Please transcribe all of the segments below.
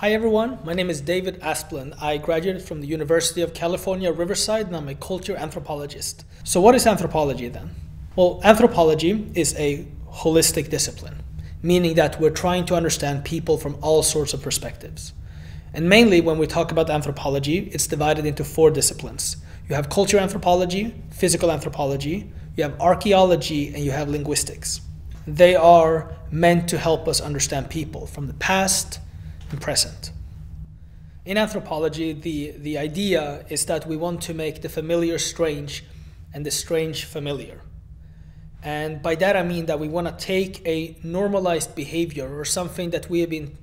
Hi everyone, my name is David Asplund. I graduated from the University of California, Riverside, and I'm a culture anthropologist. So what is anthropology then? Well, anthropology is a holistic discipline, meaning that we're trying to understand people from all sorts of perspectives. And mainly when we talk about anthropology, it's divided into four disciplines. You have culture anthropology, physical anthropology, you have archaeology, and you have linguistics. They are meant to help us understand people from the past and present. In anthropology, the idea is that we want to make the familiar strange and the strange familiar. And by that I mean that we want to take a normalized behavior or something that we have been,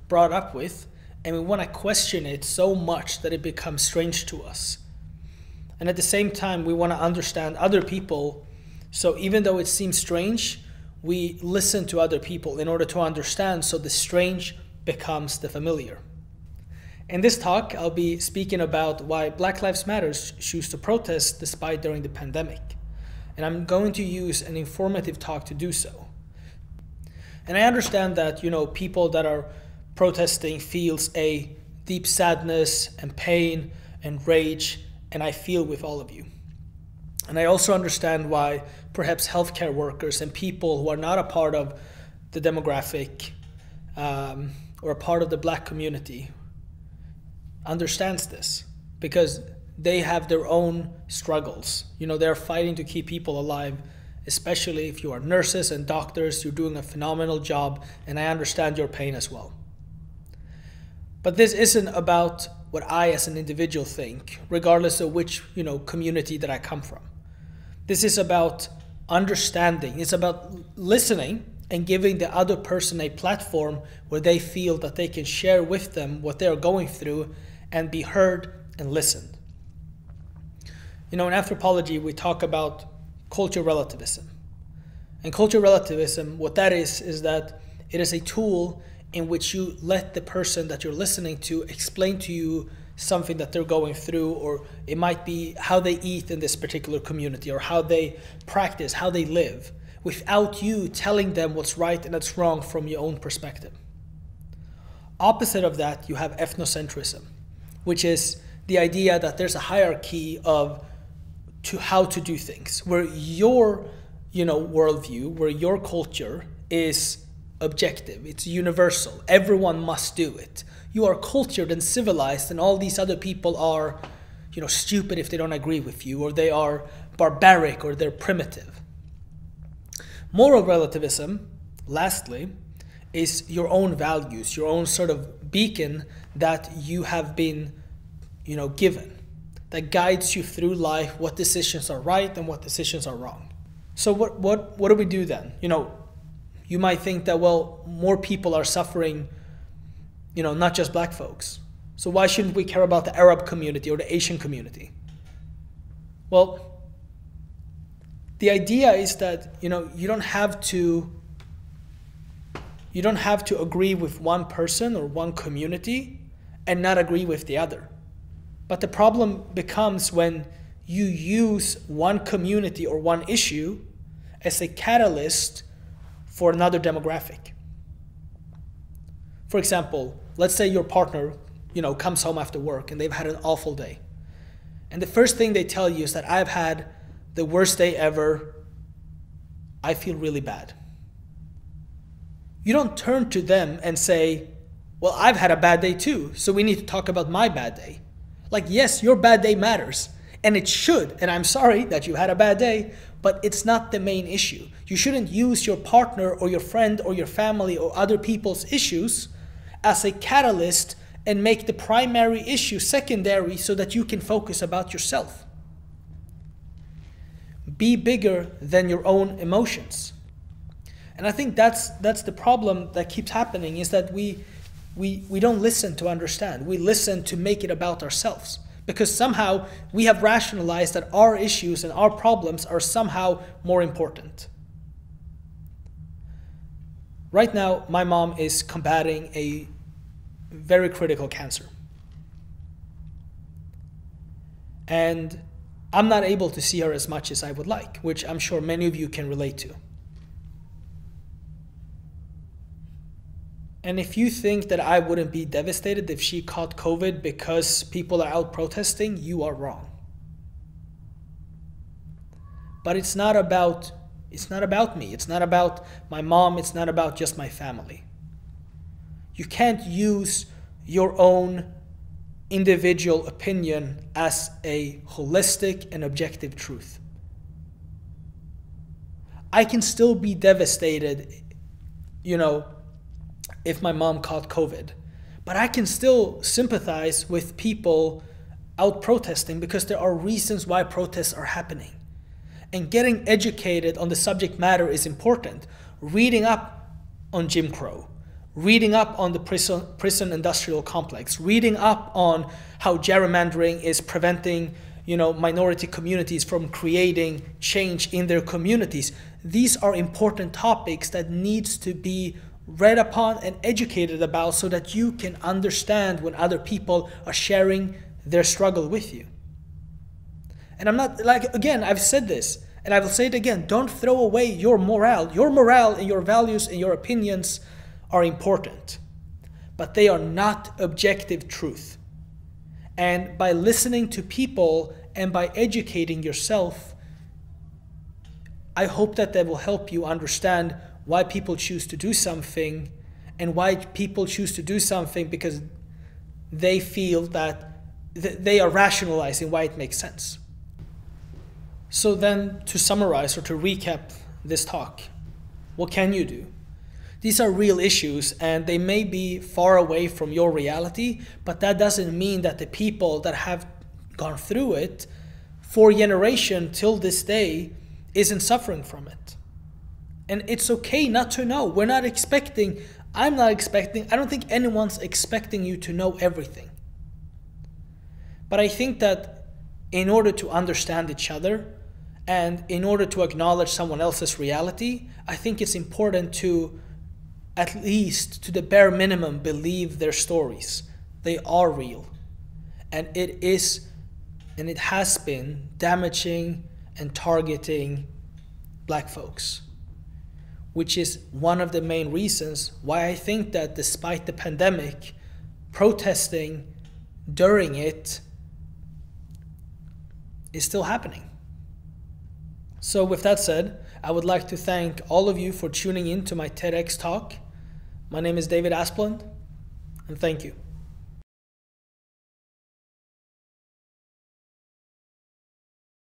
brought up with, and we want to question it so much that it becomes strange to us. And at the same time, we want to understand other people. So even though it seems strange, we listen to other people in order to understand, so the strange becomes the familiar. In this talk, I'll be speaking about why Black Lives Matter choose to protest despite during the pandemic. And I'm going to use an informative talk to do so. And I understand that, people that are protesting feels a deep sadness and pain and rage, and I feel with all of you. And I also understand why perhaps healthcare workers and people who are not a part of the demographic or a part of the Black community understands this, because they have their own struggles. They're fighting to keep people alive, especially if you are nurses and doctors. You're doing a phenomenal job, and I understand your pain as well. But this isn't about what I as an individual think, regardless of which community that I come from. This is about understanding. It's about listening and giving the other person a platform where they feel that they can share with them what they're going through and be heard and listened. In anthropology, we talk about cultural relativism. And cultural relativism, what that is that it is a tool in which you let the person that you're listening to explain to you something that they're going through, or it might be how they eat in this particular community, or how they practice, how they live, without you telling them what's right and what's wrong from your own perspective. Opposite of that, you have ethnocentrism, which is the idea that there's a hierarchy to how to do things, where your worldview, where your culture is objective, it's universal, everyone must do it. You are cultured and civilized, and all these other people are stupid if they don't agree with you, or they are barbaric, or they're primitive. Moral relativism, lastly, is your own values, your own sort of beacon that you have been given, that guides you through life, what decisions are right and what decisions are wrong. So what do we do then? You might think that, well, more people are suffering, not just Black folks. So why shouldn't we care about the Arab community or the Asian community? Well, the idea is that, you don't have to agree with one person or one community and not agree with the other. But the problem becomes when you use one community or one issue as a catalyst for another demographic. For example, let's say your partner, comes home after work and they've had an awful day. And the first thing they tell you is that I've had the worst day ever. I feel really bad. You don't turn to them and say, well, I've had a bad day too, so we need to talk about my bad day. Yes, your bad day matters, and it should, and I'm sorry that you had a bad day, but it's not the main issue. You shouldn't use your partner or your friend or your family or other people's issues as a catalyst and make the primary issue secondary so that you can focus about yourself. Be bigger than your own emotions. And I think that's the problem that keeps happening, is that we don't listen to understand. We listen to make it about ourselves, because somehow we have rationalized that our issues and our problems are somehow more important. Right now, my mom is combating a very critical cancer. And I'm not able to see her as much as I would like, which I'm sure many of you can relate to. And if you think that I wouldn't be devastated if she caught COVID because people are out protesting, you are wrong. But it's not about me. It's not about my mom. It's not about just my family. You can't use your own individual opinion as a holistic and objective truth. I can still be devastated, if my mom caught COVID. But I can still sympathize with people out protesting because there are reasons why protests are happening. And getting educated on the subject matter is important. Reading up on Jim Crow, reading up on the prison industrial complex, reading up on how gerrymandering is preventing minority communities from creating change in their communities. These are important topics that needs to be read upon and educated about so that you can understand when other people are sharing their struggle with you. And I'm not, again, I've said this and I will say it again, don't throw away your morale. Your morale and your values and your opinions are important, but they are not objective truth. And by listening to people and by educating yourself, I hope that will help you understand why people choose to do something and why people choose to do something because they feel that they are rationalizing why it makes sense. So then, to summarize or to recap this talk, what can you do? These are real issues and they may be far away from your reality, but that doesn't mean that the people that have gone through it for generations till this day isn't suffering from it. And it's okay not to know. I'm not expecting, I don't think anyone's expecting you to know everything. But I think that in order to understand each other and in order to acknowledge someone else's reality, I think it's important to, at least to the bare minimum, believe their stories. They are real. And it is, and it has been damaging and targeting Black folks, which is one of the main reasons why I think that despite the pandemic, protesting during it is still happening. So with that said, I would like to thank all of you for tuning in to my TEDx talk. My name is David Asplund, and thank you.